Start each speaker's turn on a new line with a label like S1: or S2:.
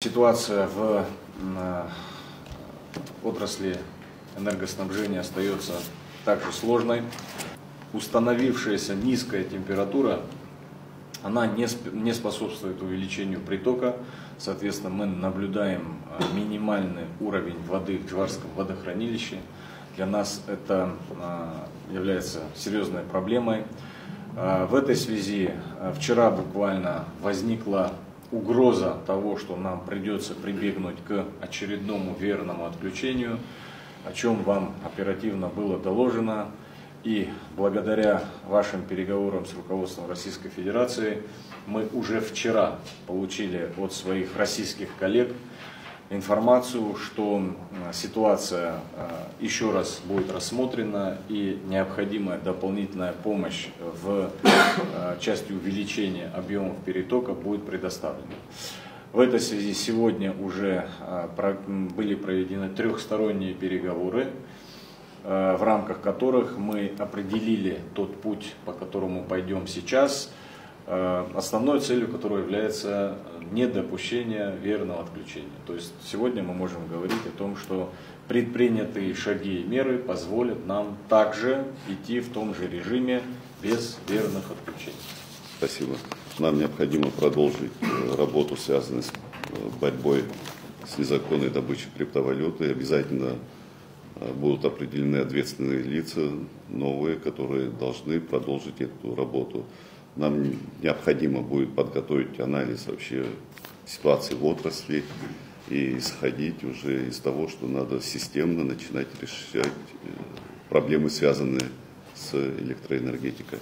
S1: Ситуация в отрасли энергоснабжения остается также сложной. Установившаяся низкая температура, она не способствует увеличению притока. Соответственно, мы наблюдаем минимальный уровень воды в Чувашском водохранилище. Для нас это является серьезной проблемой. В этой связи вчера буквально возникла угроза того, что нам придется прибегнуть к очередному веерному отключению, о чем вам оперативно было доложено. И благодаря вашим переговорам с руководством Российской Федерации мы уже вчера получили от своих российских коллег информацию, что ситуация еще раз будет рассмотрена и необходимая дополнительная помощь в части увеличения объемов перетока будет предоставлена. В этой связи сегодня уже были проведены трехсторонние переговоры, в рамках которых мы определили тот путь, по которому пойдем сейчас, основной целью которого является недопущение веерного отключения. То есть сегодня мы можем говорить о том, что предпринятые шаги и меры позволят нам также идти в том же режиме без веерных отключений.
S2: Спасибо. Нам необходимо продолжить работу, связанную с борьбой с незаконной добычей криптовалюты. Обязательно будут определены ответственные лица, новые, которые должны продолжить эту работу. Нам необходимо будет подготовить анализ вообще ситуации в отрасли и исходить уже из того, что надо системно начинать решать проблемы, связанные с электроэнергетикой.